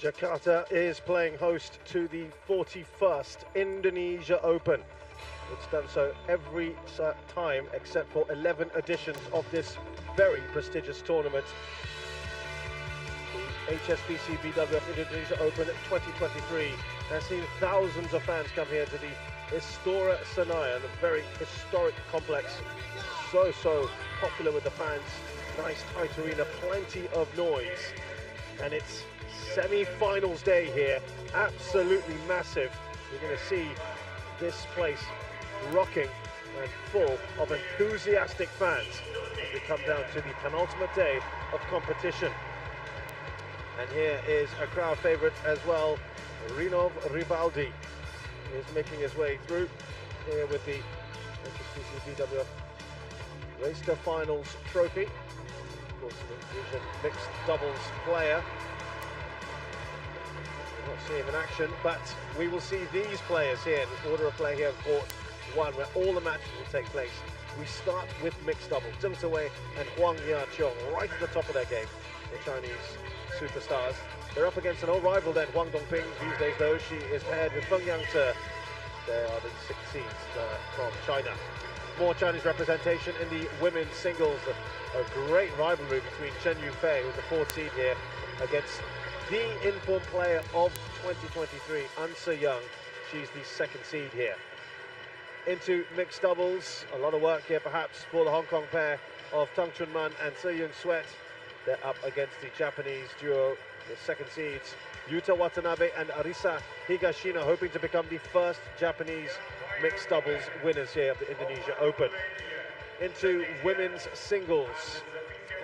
Jakarta is playing host to the 41st Indonesia Open. It's done so every time except for 11 editions of this very prestigious tournament. The HSBC BWF Indonesia Open 2023 has seen thousands of fans come here to the Istora Senayan, a very historic complex. So popular with the fans. Nice tight arena, plenty of noise. And it's semi-finals day here, absolutely massive. You're going to see this place rocking and full of enthusiastic fans as we come down to the penultimate day of competition. And here is a crowd favourite as well. Rinov Rivaldi is making his way through here with the HSBC BWF Race to Finals trophy. Of course, the Asian mixed doubles player. We'll not see him in action, but we will see these players here in the order of play here in Court 1, where all the matches will take place. We start with mixed doubles. Zheng and Huang right at the top of their game, the Chinese superstars. They're up against an old rival then, Huang Dongping. These days, though, she is paired with Feng. They are the 6 seeds from China. More Chinese representation in the women's singles. A great rivalry between Chen Yufei, who's the 4th seed here, against the informed player of 2023, Anse Young. She's the 2nd seed here. Into mixed doubles, a lot of work here perhaps for the Hong Kong pair of Tang Chunman and Se Young Sweat. They're up against the Japanese duo, the 2nd seeds, Yuta Watanabe and Arisa Higashino, hoping to become the first Japanese mixed doubles winners here of the Indonesia Open. Into women's singles,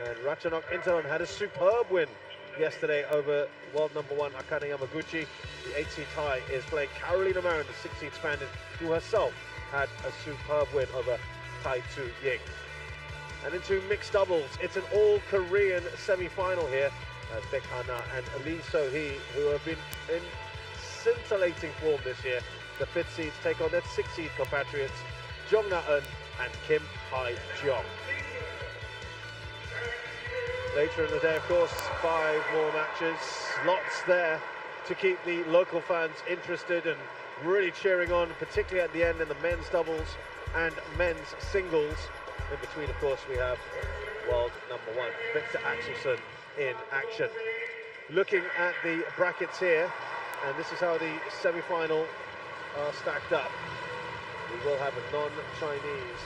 and Ratchanok Intanon had a superb win yesterday over world number 1 Akane Yamaguchi. The 8th seed Tai is playing Carolina Marin, the 6th seed Spaniard, who herself had a superb win over Tai Tzu Ying. And into mixed doubles, it's an all-Korean semi-final here. Baek Hana and Lee So-hee, who have been in scintillating form this year. The 5th seeds take on their 6th seed compatriots, Jong Na-eun and Kim Hae-jong. Later in the day, of course, 5 more matches. Lots there to keep the local fans interested and really cheering on, particularly at the end in the men's doubles and men's singles. In between, of course, we have world number 1, Victor Axelsen, in action. Looking at the brackets here, and this is how the semi-final are stacked up. We will have a non-Chinese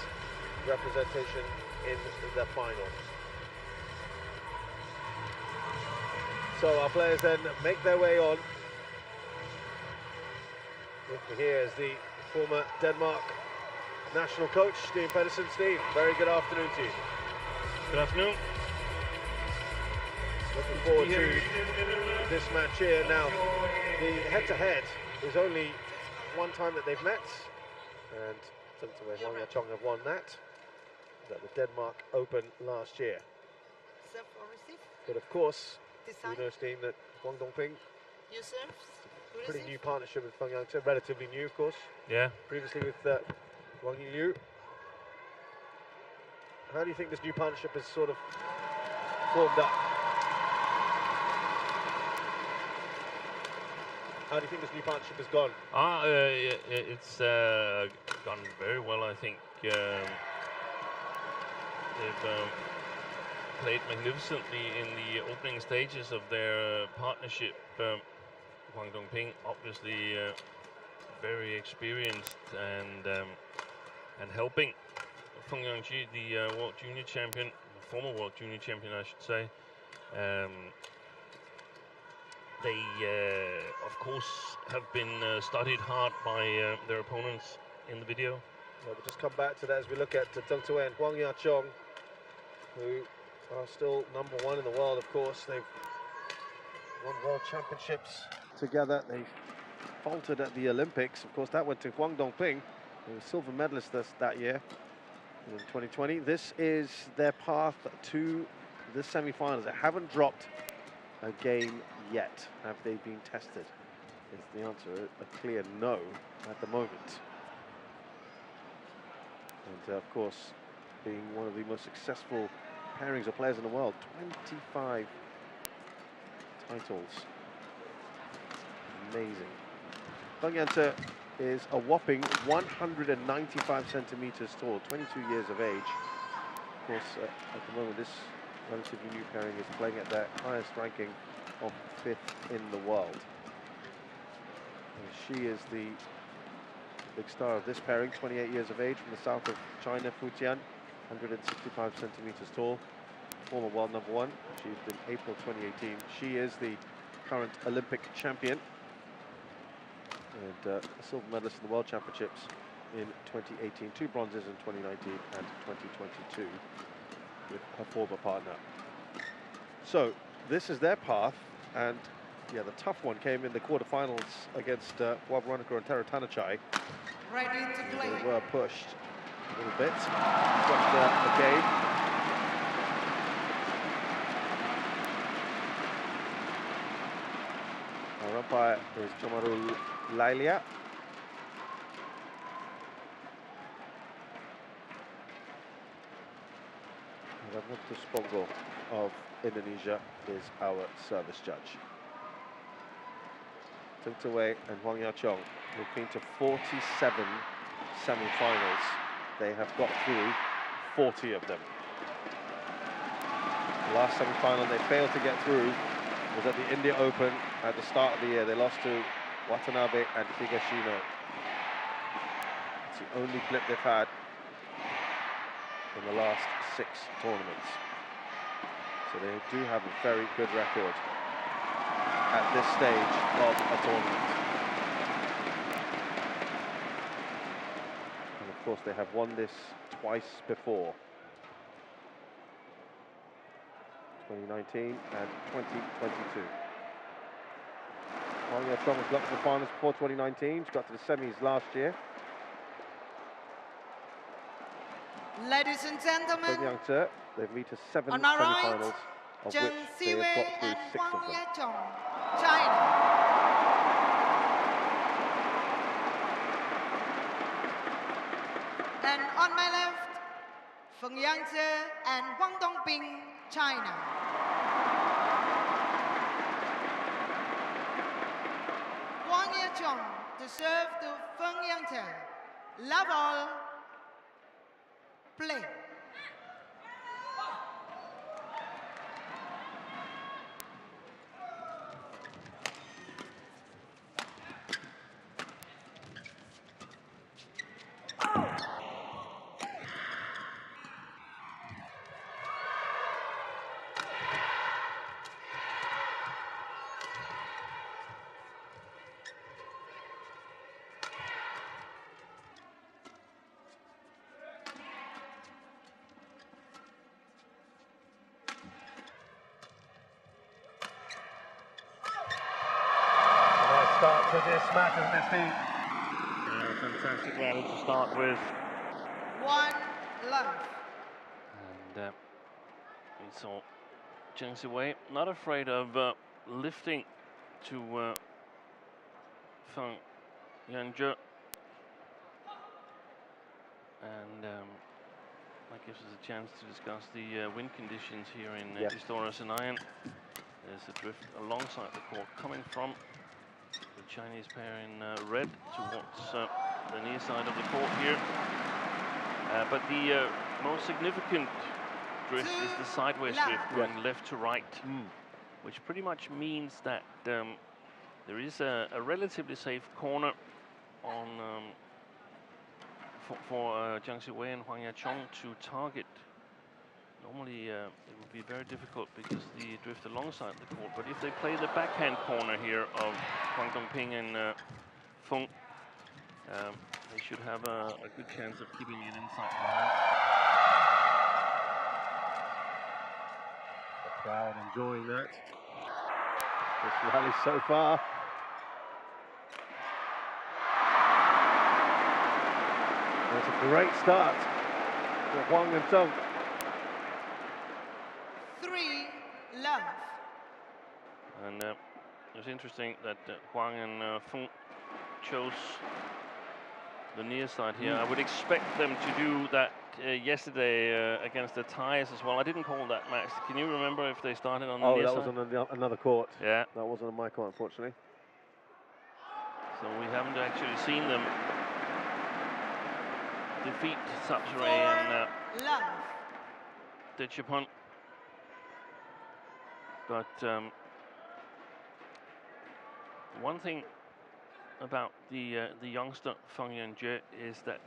representation in the final. So our players then make their way on. With me here is the former Denmark national coach, Steve Pedersen. Steve, very good afternoon to you. Good afternoon. Looking forward to this match here. Now, the head-to-head is only one time that they've met, and Zheng and Wang Yachong have won that. At the Denmark Open last year. But of course, you know, Steve, that Huang Dongping, pretty new partnership with Feng Yang, relatively new, of course. Yeah. Previously with Wang Yingliu. How do you think this new partnership has sort of formed up? How do you think this new partnership has gone? It's gone very well, I think. They've played magnificently in the opening stages of their partnership. Huang Dongping, obviously very experienced and helping Feng Yangji, the world junior champion, the former world junior champion, I should say. They, of course, have been studied hard by their opponents in the video. Well, we'll just come back to that as we look at Zheng Tue and Huang Yachong, who are still number 1 in the world, of course. They've won world championships together. They faltered at the Olympics. Of course, that went to Huang Dongping, who was silver medalist that year in 2020. This is their path to the semi-finals. They haven't dropped a game yet. Have they been tested? Is the answer a clear no at the moment. And of course, being one of the most successful pairings of players in the world, 25 titles Amazing. Feng Yangce is a whopping 195 centimeters tall, 22 years of age. Of course, at the moment, this relatively new pairing is playing at their highest ranking of 5th in the world. And she is the big star of this pairing, 28 years of age, from the south of China, Fujian, 165 centimeters tall, former world number 1, achieved in April 2018. She is the current Olympic champion and a silver medalist in the World Championships in 2018, 2 bronzes in 2019 and 2022 with her former partner. So this is their path, and yeah, the tough one came in the quarterfinals against Huang and Tara Tanachai. Ready to play. They were pushed a little bit from the game. Our umpire is Chomaru Lailia. Ravnata Spongo of Indonesia is our service judge. Zheng and Huang Yaqiong have been to 47 semi-finals. They have got through 40 of them. The last semi-final they failed to get through was at the India Open at the start of the year. They lost to Watanabe and Higashino. It's the only blip they've had in the last 6 tournaments. So they do have a very good record at this stage of a tournament. And of course they have won this twice before. 2019 and 2022. Huang Yaqiong has got to the finals before 2019. She got to the semis last year. Ladies and gentlemen, Feng Yangce, they've reached 7 on our semi-finals, right, of Zheng which they have got through and 6 of Huang them. Yaqiong, China. And on my left, Feng Yangce and Huang Dongping, China. Huang Yaqiong to serve to Feng Yangce. Love all. Play. Start to this match, isn't it, Steve? Yeah, fantastic rally to start with. 1 love. And we saw Zheng Siwei not afraid of lifting to Feng Yangce. And that gives us a chance to discuss the wind conditions here in East Senayan. There's a drift alongside the court coming from the Chinese pair in red towards the near side of the court here. But the most significant drift is the sideways drift going left to right, which pretty much means that there is a relatively safe corner on for Zheng Siwei and Huang Yaqiong to target. Normally it would be very difficult because the drift alongside the court, but if they play the backhand corner here of Huang Dongping and Feng, they should have a good chance of keeping it inside the line. The crowd enjoying that. This rally so far. It's a great start for Huang and Zheng. 3 love. And it's interesting that Huang and Feng chose the near side here. I would expect them to do that yesterday against the Thais as well. I didn't call that match. Can you remember if they started on the near side? Oh, that was on another court. Yeah. That wasn't on my court, unfortunately. So we haven't actually seen them defeat Sapsiree and Dechapon. But one thing about the youngster Feng is that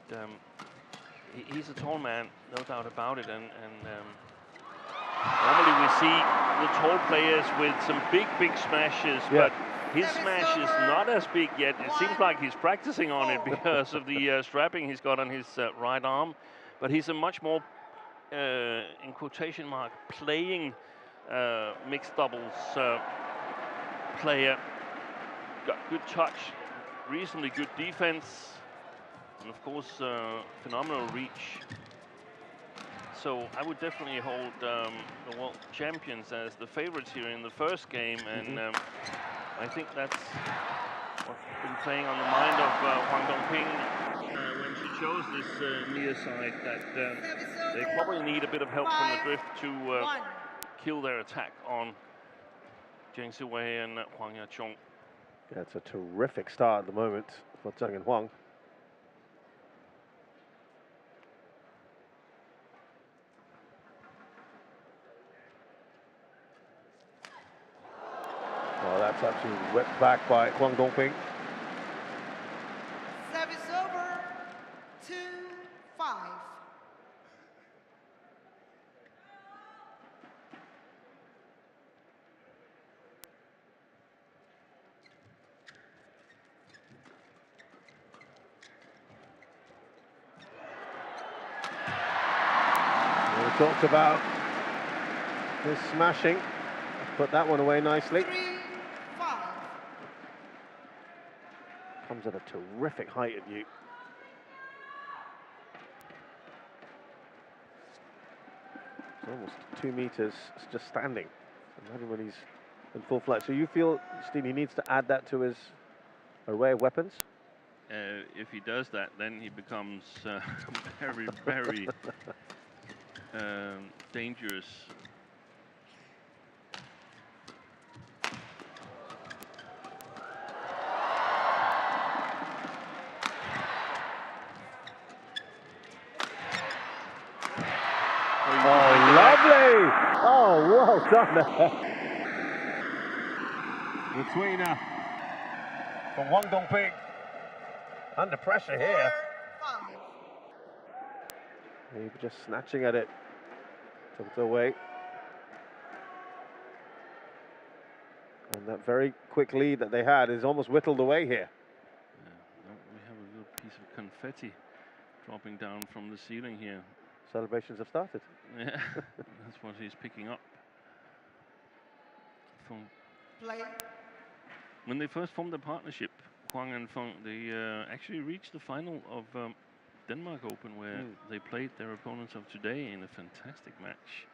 he's a tall man, no doubt about it, and normally we see the tall players with some big smashes, but his smash is not as big yet. It seems like he's practicing on it because of the strapping he's got on his right arm, but he's a much more, in quotation mark, playing mixed doubles player. Got good touch, reasonably good defense, and of course phenomenal reach. So I would definitely hold the world champions as the favorites here in the first game, and I think that's what's been playing on the mind of Huang Dongping when she chose this near side, that they probably need a bit of help from the drift to kill their attack on Zheng Siwei and Huang Yaqiong. Yeah, it's a terrific start at the moment for Zheng and Huang. Well, that's actually whipped back by Huang Dongping. Service over, 2-5. We talked about his smashing. Put that one away nicely. 3-5. Comes at a terrific height at you. It's almost 2 meters just standing. Imagine when he's in full flight. So you feel, Steve, he needs to add that to his array of weapons? If he does that, then he becomes very dangerous. Oh, lovely! Oh, well done there. Between from Huang Dongping. Under pressure here. 4-5. Maybe just snatching at it. Took it away. And that very quick lead that they had is almost whittled away here. Yeah, we have a little piece of confetti dropping down from the ceiling here. Celebrations have started. Yeah, that's what he's picking up. Feng. Play. When they first formed the partnership, Huang and Feng, they actually reached the final of Denmark Open, where they played their opponents of today in a fantastic match.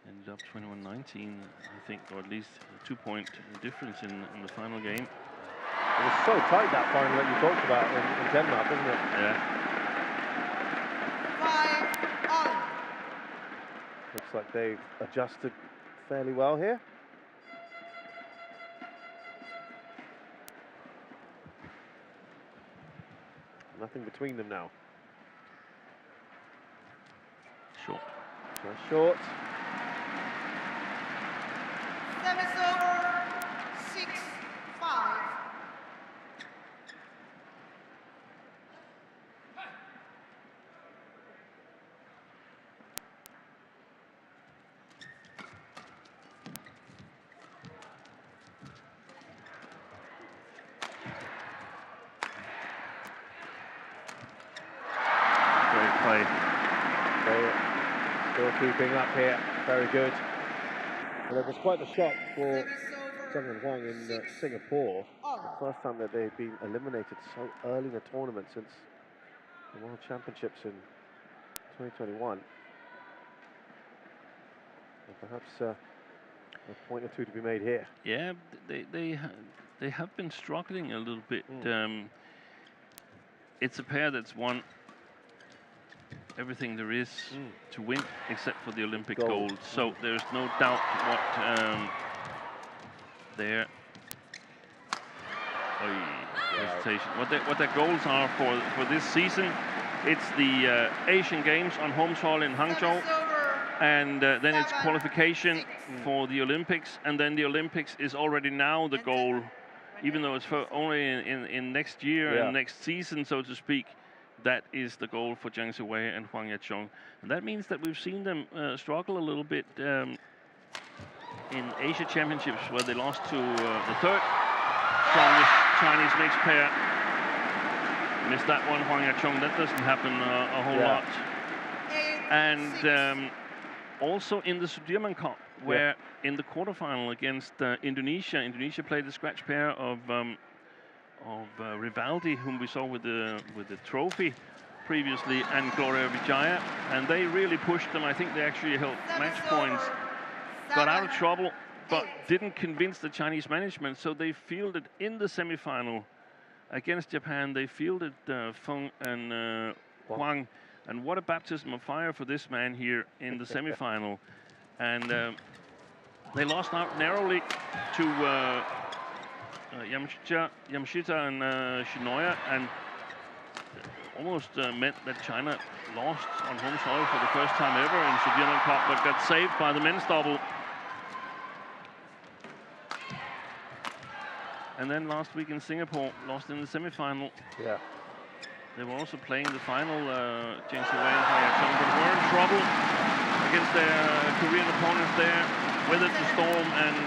Ended up 21-19, I think, or at least a 2-point difference in the final game. It was so tight, that final that you talked about in Denmark, wasn't it? Yeah. 5-all. Looks like they've adjusted fairly well here. Nothing between them now. Short. Just short. Service over, 6-5. Great play. Still keeping up here. Very good. Well, it was quite the shock for Zheng and Huang in Singapore. The first time that they've been eliminated so early in the tournament since the World Championships in 2021. And perhaps a point or two to be made here. Yeah, they have been struggling a little bit. It's a pair that's won everything there is to win, except for the Olympic gold. So there's no doubt what there. Oy. presentation. What their goals are for this season. It's the Asian Games on home soil in Hangzhou, and then it's qualification for the Olympics, and then the Olympics is already now the goal, even though it's for only in next year and next season, so to speak. That is the goal for Zheng Siwei and Huang Yaqiong. And that means that we've seen them struggle a little bit in Asia Championships, where they lost to the third strongest Chinese mixed pair. Missed that one, Huang Yaqiong. That doesn't happen a whole lot. And also in the Sudirman Cup, where in the quarterfinal against Indonesia played the scratch pair of Rivaldi, whom we saw with the trophy previously, and Gloria Vijaya, and they really pushed them. I think they actually held match points, got out of trouble, but didn't convince the Chinese management, so they fielded in the semi-final against Japan. They fielded Feng and Huang, and what a baptism of fire for this man here in the semi-final. And they lost out narrowly to Yamashita and Shinoya, and almost meant that China lost on home soil for the first time ever in Sudirman Cup, but got saved by the men's double. And then last week in Singapore, lost in the semi-final. Yeah. They were also playing the final, Zheng Siwei and Huang Yaqiong, but were in trouble against their Korean opponents there. Weathered the storm, and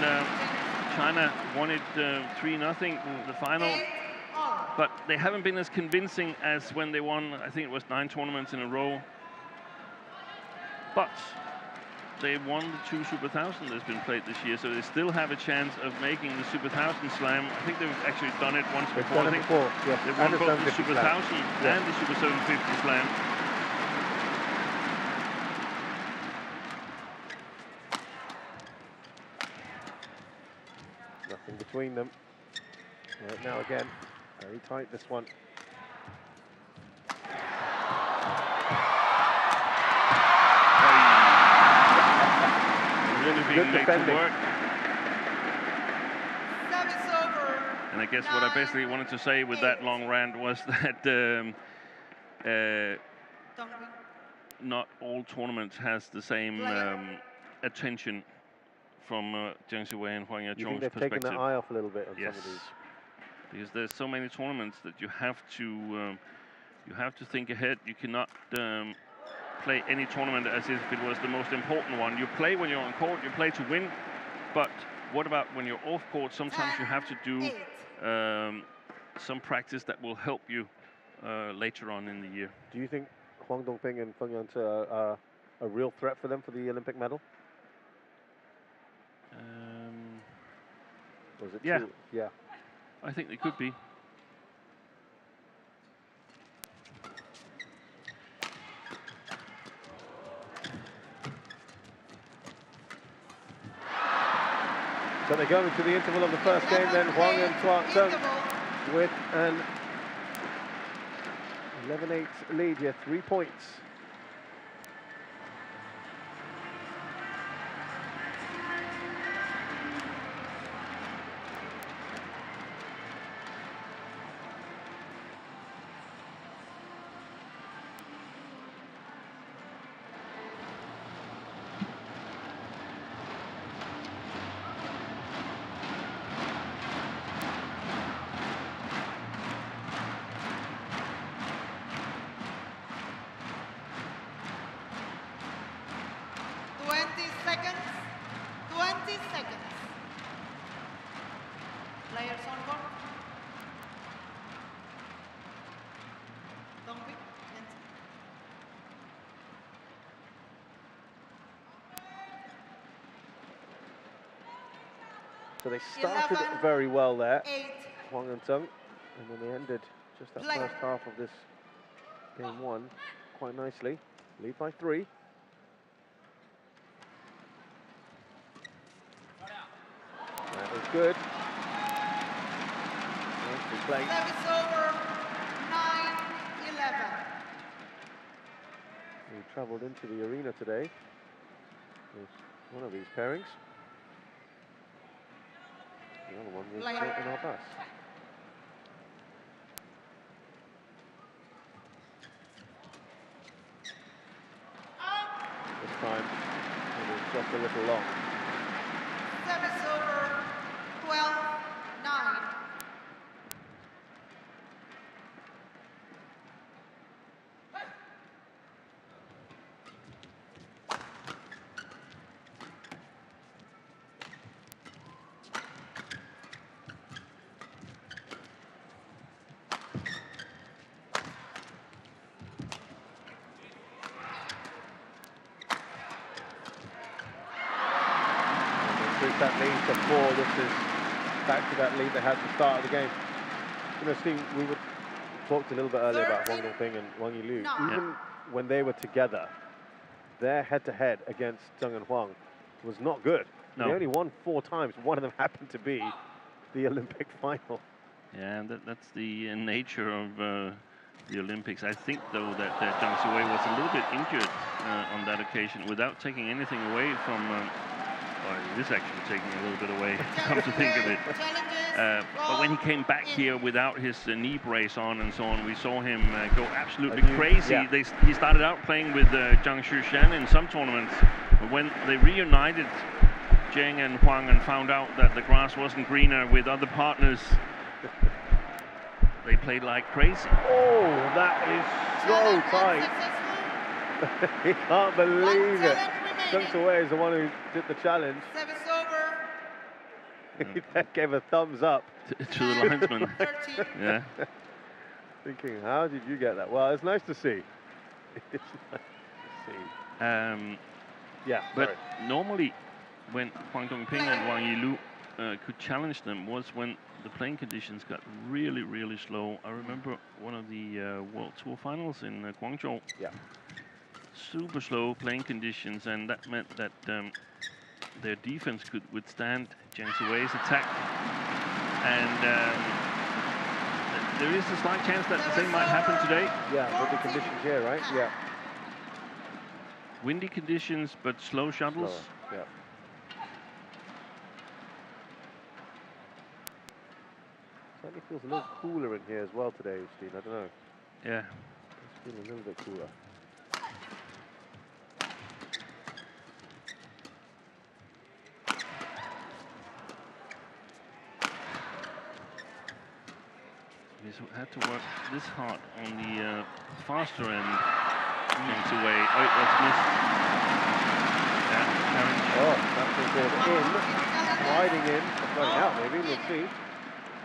China won it 3-0 the final. But they haven't been as convincing as when they won, I think it was 9 tournaments in a row. But they won the 2 Super 1000 that's been played this year, so they still have a chance of making the Super 1000 Slam. I think they've actually done it once before. I think they've won both the Super 1000 and the Super 750 Slam. Nothing between them. Right now again, very tight this one. Really being made to work. And I guess what I basically wanted to say with that long rant was that not all tournaments has the same attention from Zheng Siwei and Huang Yaqiong's perspective. You think they've taken their eye off a little bit on some of these? Because there's so many tournaments that you have to think ahead. You cannot play any tournament as if it was the most important one. You play when you're on court, you play to win, but what about when you're off court? Sometimes you have to do some practice that will help you later on in the year. Do you think Huang Dongping and Feng Yangce are a real threat for them for the Olympic medal? Was it yeah. Too? Yeah. I think they could be. So they go into the interval of the first game then, Huang and Zheng with an 11-8 lead here, 3 points. So they started very well there, Huang and Zheng, and then they ended just that first half of this game 1 quite nicely. Lead by 3. That was good. Nicely played. Service over, 9-11. We travelled into the arena today with one of these pairings. The other one was in our bus. just a little long. Service over 12-9. That lead to 4. This is back to that lead they had at the start of the game. You know, Steve, we talked a little bit earlier about Huang Dongping and Wang Yilu. Even when they were together, their head-to-head against Zheng and Huang was not good. No. They only won 4 times. One of them happened to be the Olympic final. Yeah, and that's the nature of the Olympics. I think, though, that Zhang Siwei was a little bit injured on that occasion, without taking anything away from. Well, it is actually taking a little bit away, come to think of it. But when he came back here without his knee brace on and so on, we saw him go absolutely crazy. Yeah. He started out playing with Zhang Shushan in some tournaments, but when they reunited Zheng and Huang and found out that the grass wasn't greener with other partners, they played like crazy. Oh, that is so tight. He can't believe it. Zheng Siwei is the one who did the challenge. Service over. He then gave a thumbs up to the linesman. Yeah. Thinking, how did you get that? Well, it's nice to see. It's nice to see. Yeah, but normally when Huang Dongping and Wang Yilu could challenge them was when the playing conditions got really, really slow. I remember one of the World Tour finals in Guangzhou. Yeah. Super slow playing conditions, and that meant that their defense could withstand Zheng Siwei's attack. And there is a slight chance that the same might happen today. Yeah, with the conditions here, right? Yeah. Windy conditions, but slow shuttles. Slower, yeah. Certainly feels a little cooler in here as well today, Steve. I don't know. Yeah. It's feeling a little bit cooler. Had to work this hard on the faster end. Zheng Siwei. Oh, it was missed. Yeah, oh, that's in. Sliding in. Sliding out, maybe. We'll see.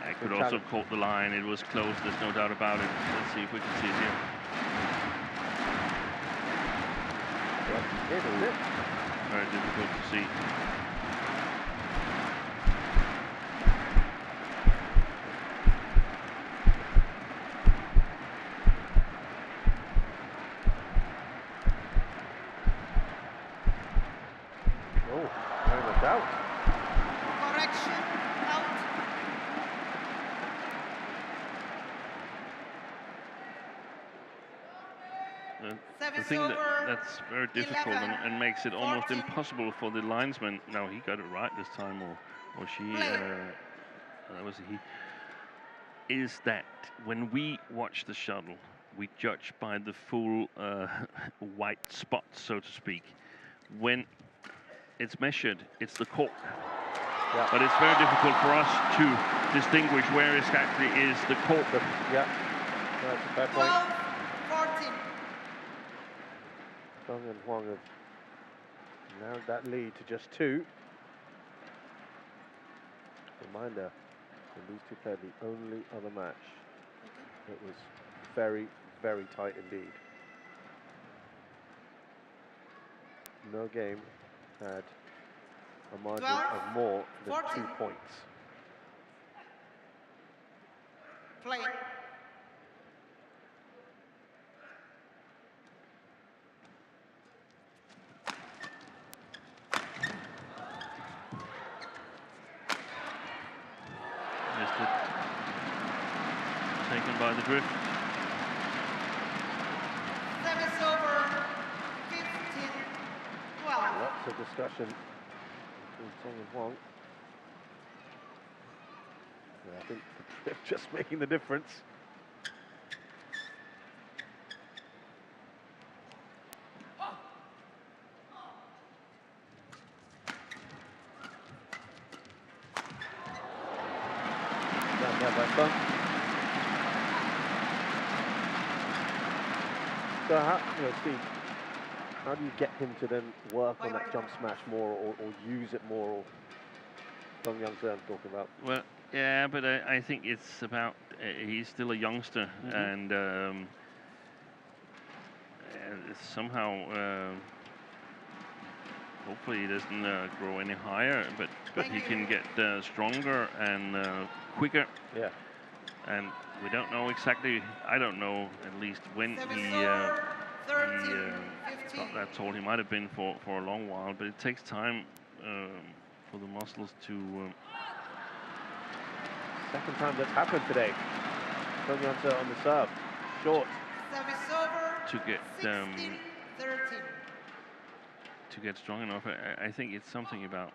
I could also have caught the line. It was close. There's no doubt about it. Let's see if we can see it here. Very difficult to see. The thing that's very difficult and makes it almost impossible for the linesman. No, he got it right this time, or she. That was a he. Is that when we watch the shuttle, we judge by the full white spot, so to speak. When it's measured, it's the cork. Yeah. But it's very difficult for us to distinguish where exactly is the cork. Yeah, that's a fair point. 12-14. Zheng and Huang have narrowed that lead to just 2. Reminder, when these two played the only other match, it was very, very tight indeed. No game had a margin of more than 2 points. Play. Missed it. Taken by the drift. Service over 15-12. Lots of discussion between Zheng and Huang. Yeah, I think the drift just making the difference. by Feng. So how, Steve, how do you get him to then work on that jump smash more, or use it more, or Feng Yang-se I'm talking about? Well, yeah, but I think it's about, he's still a youngster, and somehow, hopefully he doesn't grow any higher, but he can get stronger and quicker. Yeah. And we don't know exactly, I don't know at least when he got that tall. He might have been for a long while, but it takes time for the muscles to... Second time that's happened today. Feng Yang-se on the serve. Short. To get strong enough. I think it's something about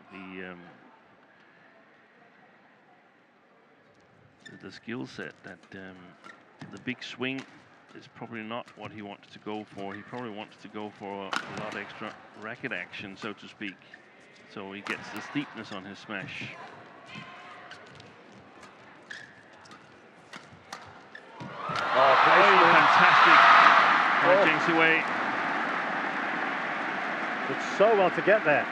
the skill set that the big swing is probably not what he wants to go for. He probably wants to go for a lot extra racket action, so to speak. So he gets the steepness on his smash. Oh, fantastic. Zheng Siwei. Did so well to get there.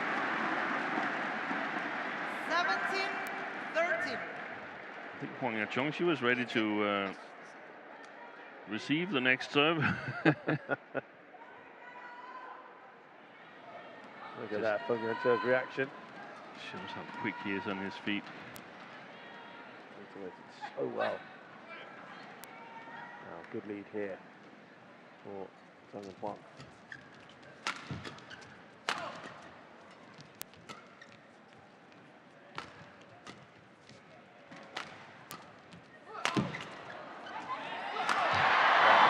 17-13. I think Huang Ya-chong, she was ready to receive the next serve. Look at that, Feng Yang-se's reaction. Shows how quick he is on his feet. Automated so well. Now, good lead here for Zheng and Huang.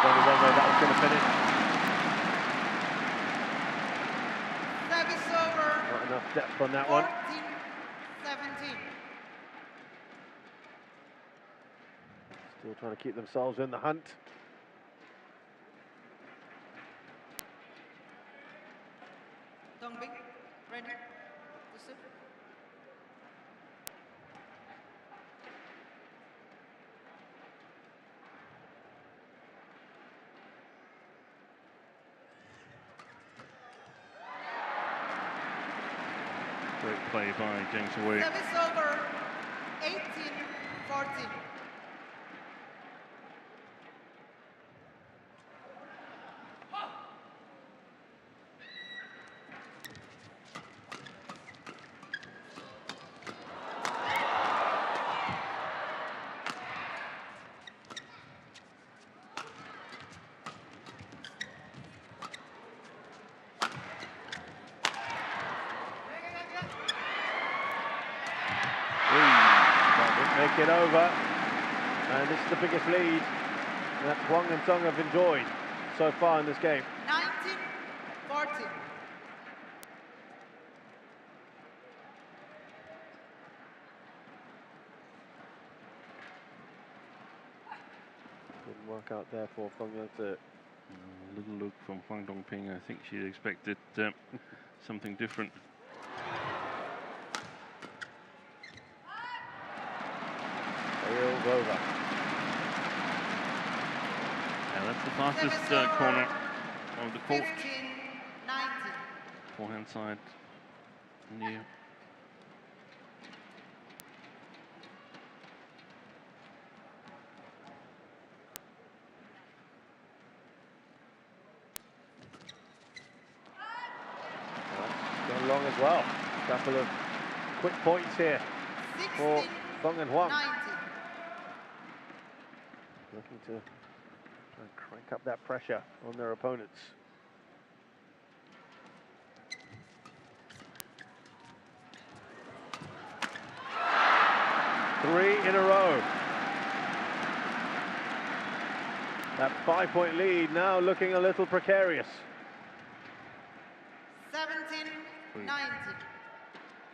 Only one way that was going to finish. Service over. Not enough depth on that one. 14-17. Still trying to keep themselves in the hunt. Dongbing, ready to serve. Great play by Zheng Siwei. Service over. 18-14. Make it over, and this is the biggest lead that Huang and Zheng have enjoyed so far in this game. 19-14. Didn't work out there for Feng Yang-se. A little look from Huang Dongping. I think she expected something different. Sails over. Yeah, that's the fastest corner of the court. 15-19. Forehand side near. Gone long as well. A couple of quick points here for Feng and Huang. 19. Looking to try and crank up that pressure on their opponents. Three in a row. That 5-point lead now looking a little precarious. 17-19.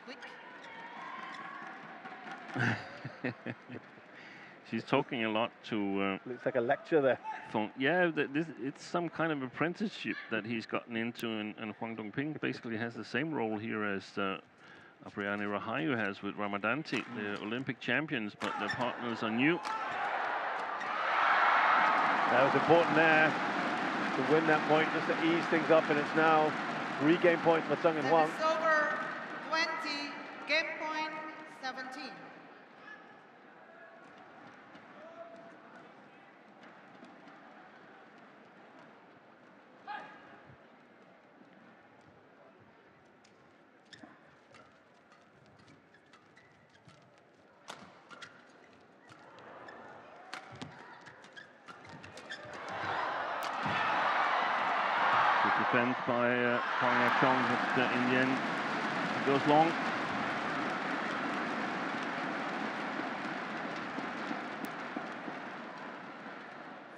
Quick. She's talking a lot to... Looks like a lecture there. Feng. Yeah, it's some kind of apprenticeship that he's gotten into, and Huang Dongping basically has the same role here as Apriani Rahayu has with Ramadanti, the Olympic champions, but their partners are new. That was important there to win that point, just to ease things up, and it's now 3 game points for Zheng and Huang. It's over 20, game point 17. Defense by Huang Chong, but in the end it goes long.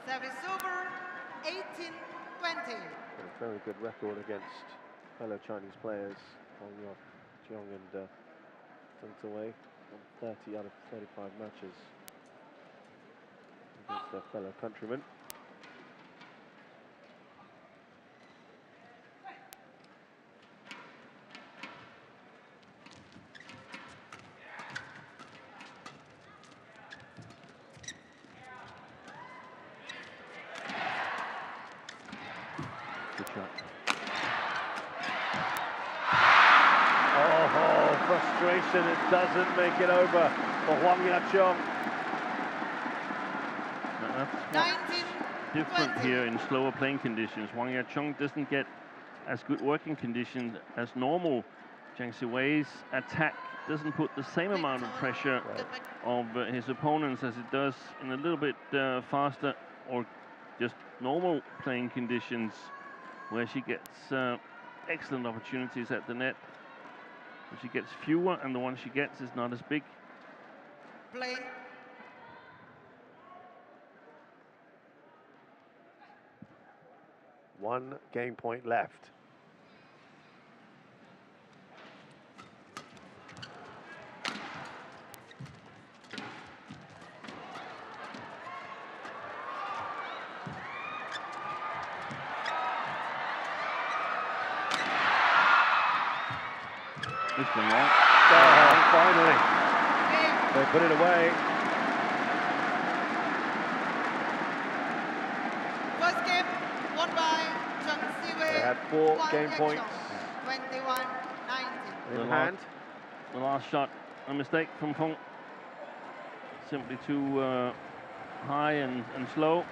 Service over 18-20. A very good record against fellow Chinese players, Huang Chong and Zheng Wei, 30 out of 35 matches against their fellow countrymen. Good shot. Oh, frustration, it doesn't make it over for Huang Chong. That's different here in slower playing conditions. Huang Chong doesn't get as good working conditions as normal. Zheng Siwei's attack doesn't put the same amount of pressure of his opponents as it does in a little bit faster or just normal playing conditions, where she gets excellent opportunities at the net. But she gets fewer, and the one she gets is not as big. Play. One game point left. This one long. Oh, finally, they put it away. First game won by Zheng Siwei. They had 4 Huang game points. 21-19. In hand. The last shot, a mistake from Feng. Simply too high and slow.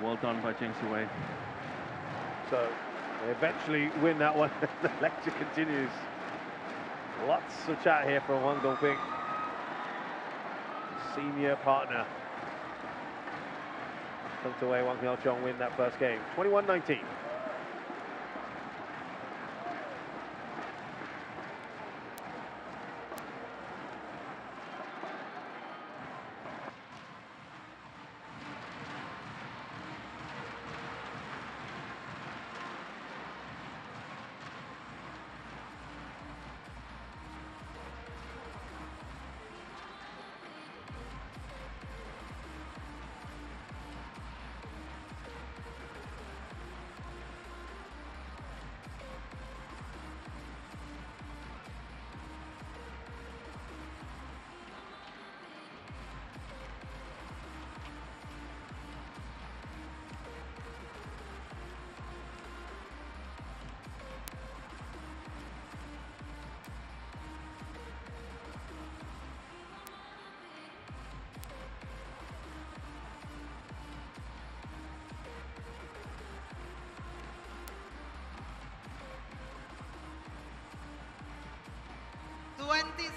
Well done by Zheng Siwei. So they eventually win that one. The lecture continues. Lots of chat here from Wang Dongping, senior partner. Zheng Siwei, Huang Chong win that first game, 21-19.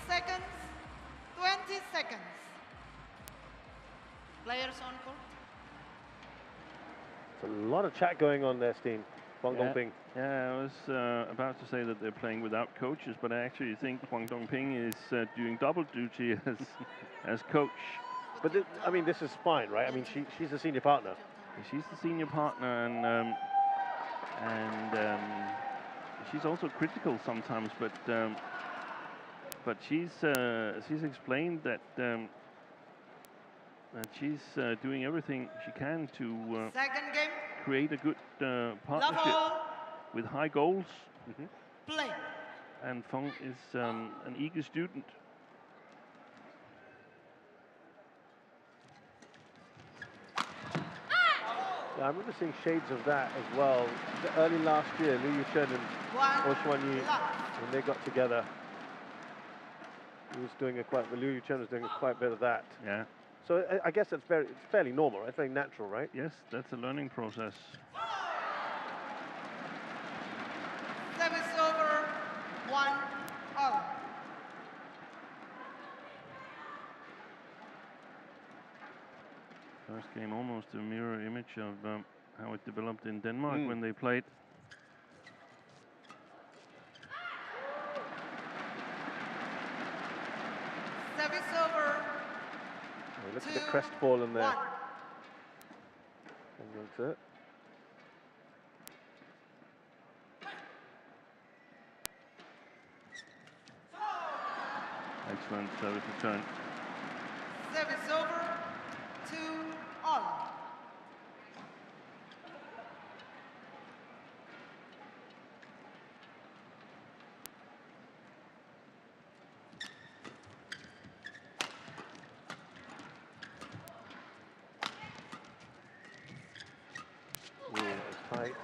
Seconds. 20 seconds. Players on court. There's a lot of chat going on there, Steen. Huang Dongping. Yeah, I was about to say that they're playing without coaches, but I actually think Huang Dongping is doing double duty as coach. But I mean, this is fine, right? I mean, she's the senior partner. She's the senior partner, and she's also critical sometimes, but she's explained that she's doing everything she can to create a good partnership with high goals. Play. and Feng is an eager student. Yeah, I remember seeing shades of that as well. Early last year, Liu Yuchen and Huang when they got together, he was doing Liu Yuchen was doing quite a bit of that. Yeah. So I guess it's fairly normal, right? It's very natural, right? Yes, that's a learning process. Service over, 1-all. First game almost a mirror image of how it developed in Denmark when they played. Service over. Oh, look at the crestfallen there. That's it. Excellent service return. Service over, 2-all. Tight.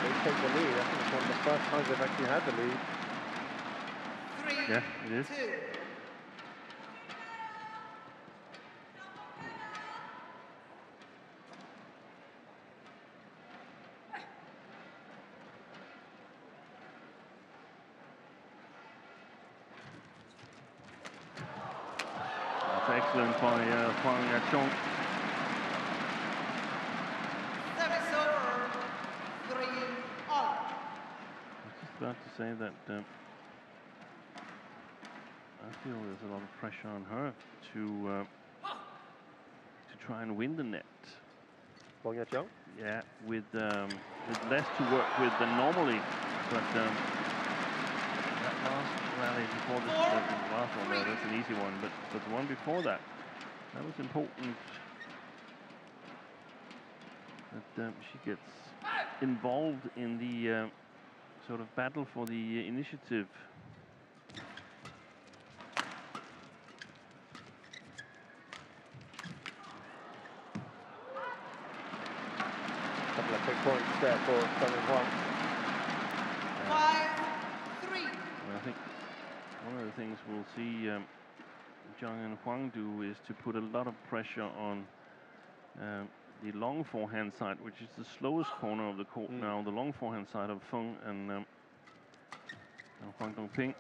They take the lead. I think it's one of the first times they've actually had the lead. 3-2. Yeah, it is. Excellent by Huang. Service over, 3-all. I was just about to say that I feel there's a lot of pressure on her to try and win the net. Huang Yaqiong? Yeah, with less to work with than normally, but that last rally before this, the last one there, that's an easy one, but the one before that was important. That she gets involved in the sort of battle for the initiative. Couple of big points there for Huang. 5-3. I think one of the things we'll see Zheng and Huang do is to put a lot of pressure on the long forehand side, which is the slowest corner of the court now, the long forehand side of Feng and Huang Dongping.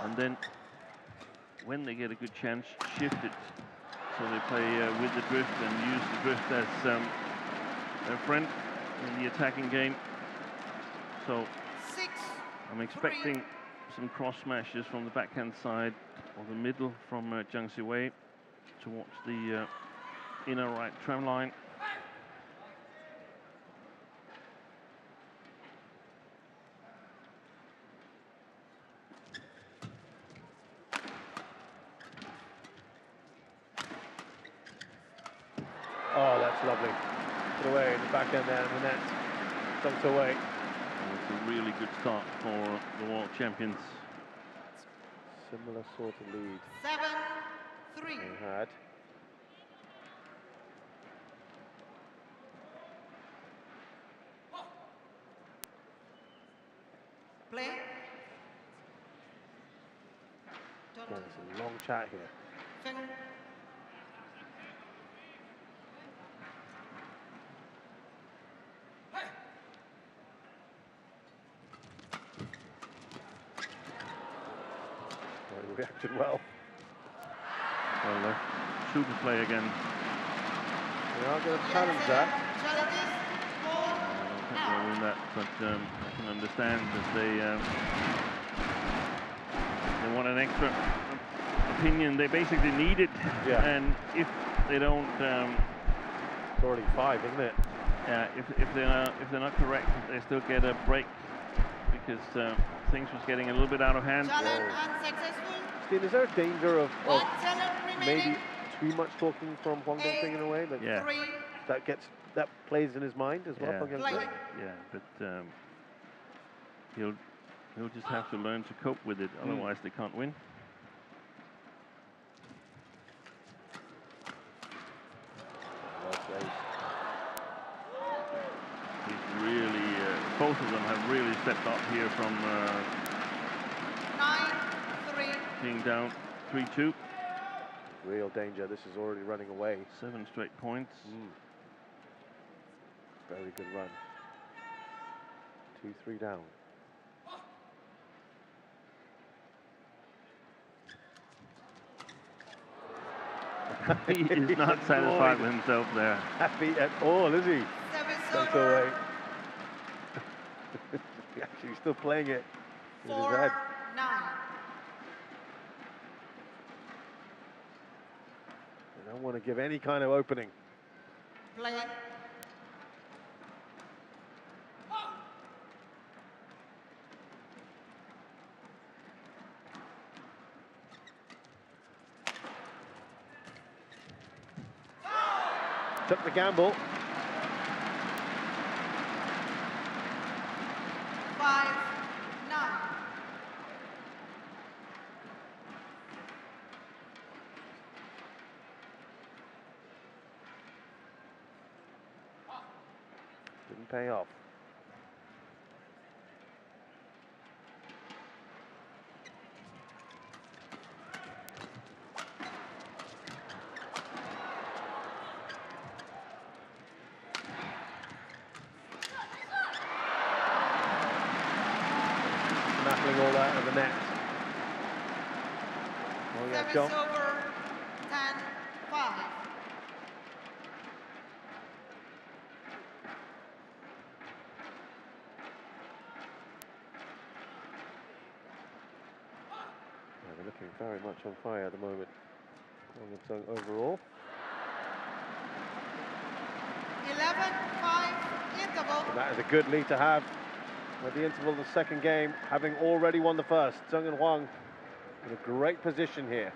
And then when they get a good chance, shift it. So they play with the drift and use the drift as their friend in the attacking game. So I'm expecting some cross smashes from the backhand side or the middle from Zheng Siwei towards the inner right tram line. Oh, that's lovely. Put away in the backhand there in the net. Dumped away. It's a really good start for the world champions. Similar sort of lead 7-3. they had. Play. Yeah, there's a long chat here. Feng. He reacted well. Well, super play again. We are going to challenge that. I don't think they'll win that, but I can understand that they want an extra opinion. They basically need it, and if they don't, it's already 5, isn't it? Yeah, if they're not correct, they still get a break because things was getting a little bit out of hand. Challenge unsuccessful. Steve, is there a danger of maybe too much talking from Huang Dongping in a way? That, yeah. That plays in his mind as well. Yeah, but he'll just have to learn to cope with it. Otherwise, they can't win. He's really, both of them have really stepped up here from 9-3. being down 3-2. Real danger. This is already running away. 7 straight points. Very good run. 2-3 down. He is not satisfied with himself there. Happy at all, is he? Service Away. over. Actually, he's still playing it with his 4-9. head. They don't want to give any kind of opening. Play. Took the gamble. 5-9. Didn't pay off. Knuckling all that of the net. Oh yeah, Service John. over. 10-5. They're looking very much on fire at the moment. Huang Dongping overall. 11-5 interval. And that is a good lead to have at the interval of the second game, having already won the first. Zheng and Huang in a great position here.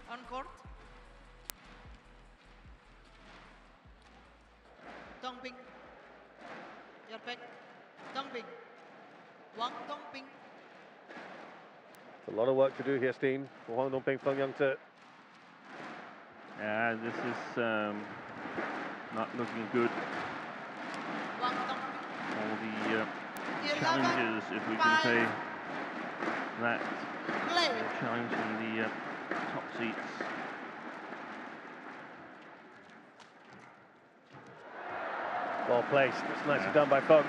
On court. Dongping. Your back. Dongping. Huang Dongping. A lot of work to do here, Steen, for Huang Dongping, Feng Yang. Yeah, this is not looking good. Huang Dongping. All the challenges, if we can say that, challenging the top seats. Well placed. It's nicely done by Feng.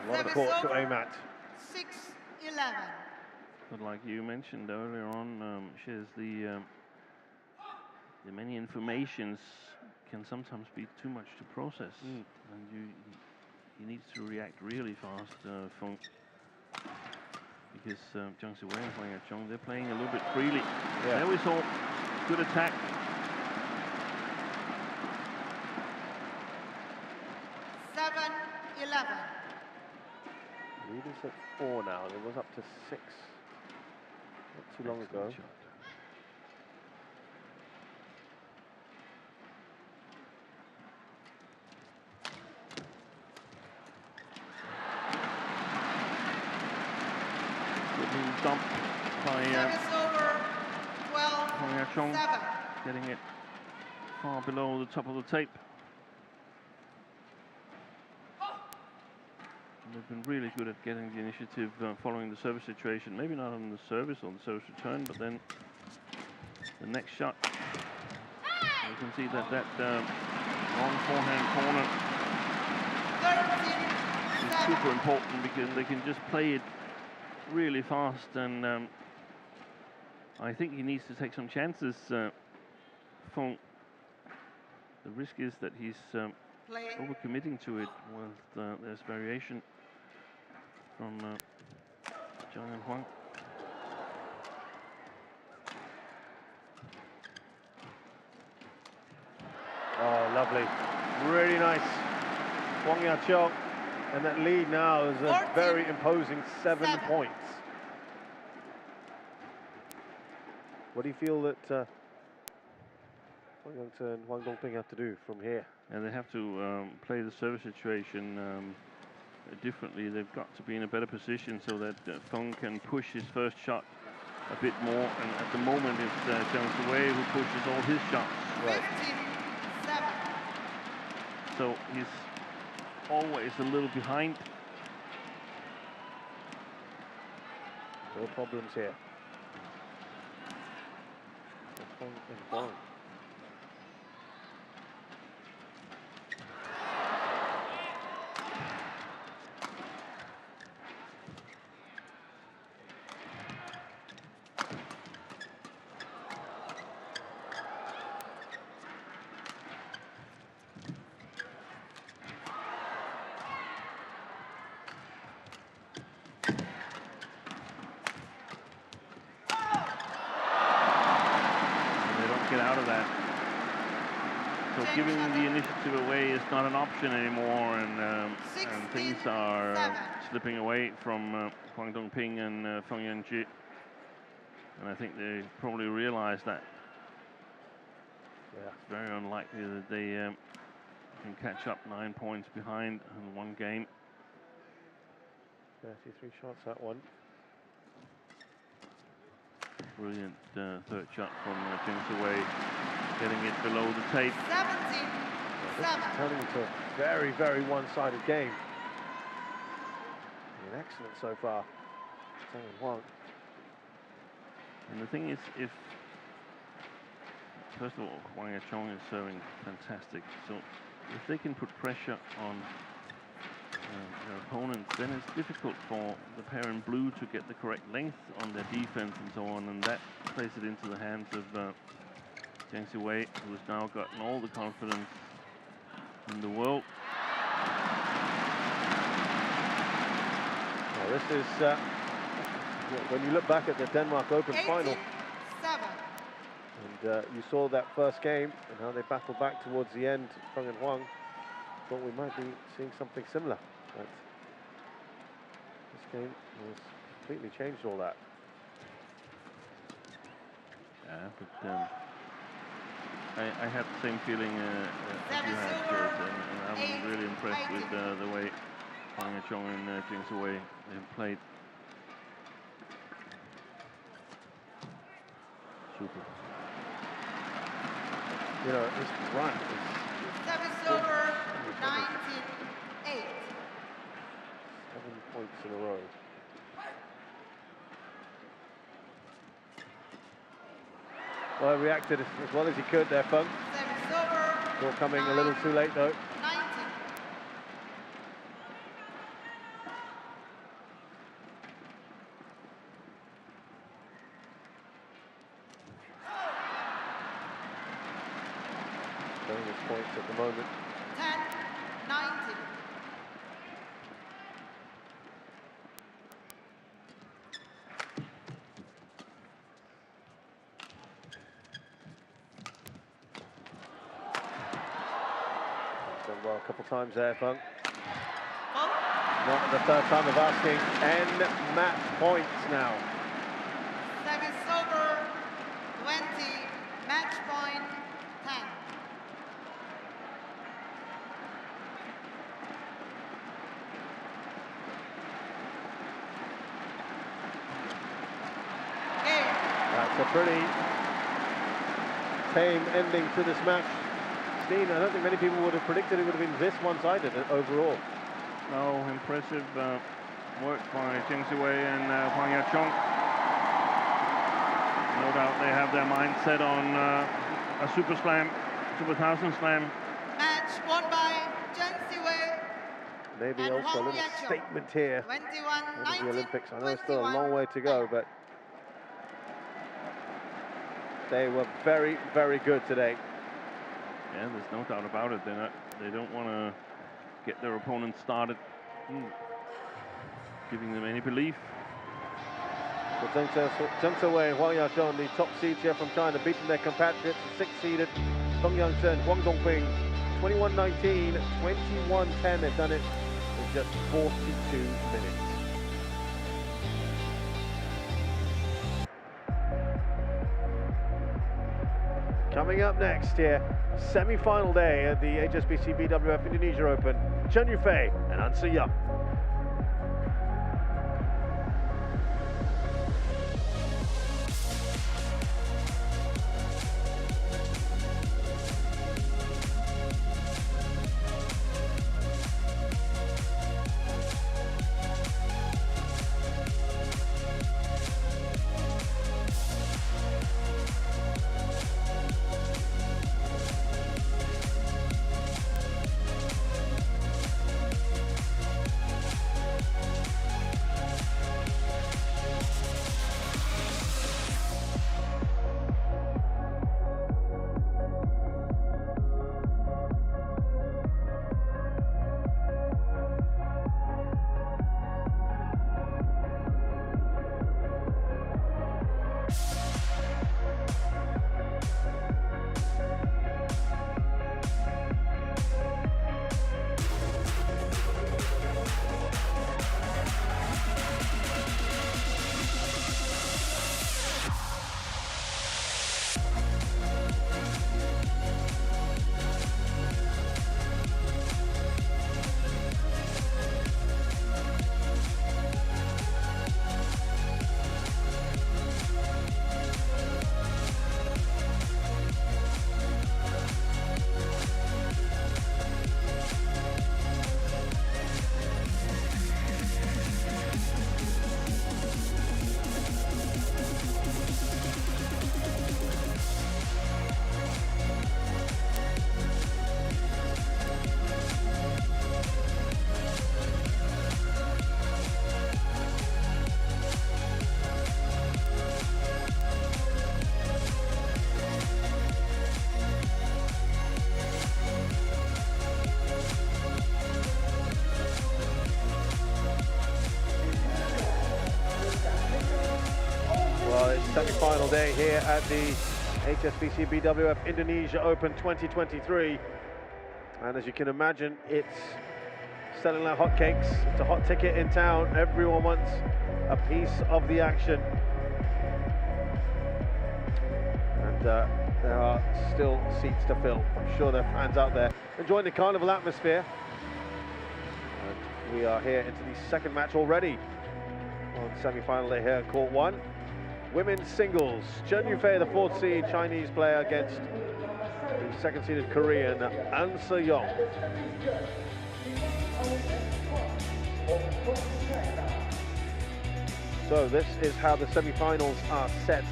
A lot of court to aim at. 6-11. But like you mentioned earlier on, Shiz, the many informations can sometimes be too much to process, and you need to react really fast, Feng, because Zheng Siwei and Huang Yaqiong, they're playing a little bit freely. Yeah. There we saw good attack. 7-11. Lead is at 4 now, and it was up to 6 not too long ago. Shot. Good dump by Service over. Huang Yaqiong, 12-7. getting it far below the top of the tape. They've been really good at getting the initiative following the service situation. Maybe not on the service or the service return, but then the next shot. You can see that long forehand corner super important because they can just play it really fast, and I think he needs to take some chances. Feng. The risk is that he's overcommitting to it with there's variation from Zheng and Huang. Oh, lovely. Really nice. Huang Yaqiong. And that lead now is a very imposing 7 points. What do you feel that Huang Yaqiong and Huang Dongping have to do from here? And they have to play the service situation differently. They've got to be in a better position so that Feng can push his first shot a bit more. And at the moment, it's Zheng Wei who pushes all his shots. Right. 15-7. So he's always a little behind. No problems here. Feng and Huang. Out of that. So giving the initiative away is not an option anymore, and things are slipping away from Huang Dongping and Feng Yanji. And I think they probably realize that. Yeah. It's very unlikely that they can catch up 9 points behind in one game. 33 shots, that one. Brilliant third shot from Zheng Wei, getting it below the tape. 17-7. Turning into a very, very one-sided game. Been excellent so far. Zheng and Huang. And the thing is, if first of all, Huang Yaqiong is serving fantastic. So if they can put pressure on their opponents, then it's difficult for the pair in blue to get the correct length on their defense and so on, and that plays it into the hands of Zheng Wei, who's now gotten all the confidence in the world. Well, this is when you look back at the Denmark Open final, and you saw that first game and how they battled back towards the end, Feng and Huang. Thought we might be seeing something similar. But this game has completely changed all that. Yeah, but I had the same feeling as you had, and I'm really impressed with the way Huang Yaqiong and Zheng Wei have played. Super. You know, this run is Service over, 19-8. 7 points in a row. Well, reacted as well as he could there, Feng. Service over. Still coming a little too late, though. 19. Showing his points at the moment. 10-19. Done well a couple times there, Feng. Not the third time of asking. End match points now. Service over, 20. Match point, 10. That's a pretty tame ending to this match. Steen, I don't think many people would have predicted it would have been this one-sided overall. No, impressive work by Zheng Wei and Huang Yaqiong. No doubt they have their mind set on a Super Slam, Super 1000 Slam. Match won by Zheng Wei. Maybe also a little statement here in the Olympics. I know it's still a long way to go, but they were very, very good today. Yeah, there's no doubt about it. They don't want to get their opponents started, giving them any belief. So Zheng Wei and Huang Yaqiong, the top seeds here from China, beating their compatriots, the 6th-seeded Feng and Huang Dongping, 21-19, 21-10. They've done it in just 42 minutes. Coming up next here, semi-final day at the HSBC BWF Indonesia Open, Chen Yufei and An Se-young. Semi-final day here at the HSBC BWF Indonesia Open 2023, and as you can imagine, it's selling like hotcakes. It's a hot ticket in town. Everyone wants a piece of the action, and there are still seats to fill. I'm sure there are fans out there enjoying the carnival atmosphere, and we are here into the second match already on semi-final day here at Court 1. Women's singles, Chen Yufei, the 4th seed Chinese player, against the 2nd seeded Korean An Se-young. So this is how the semi-finals are set.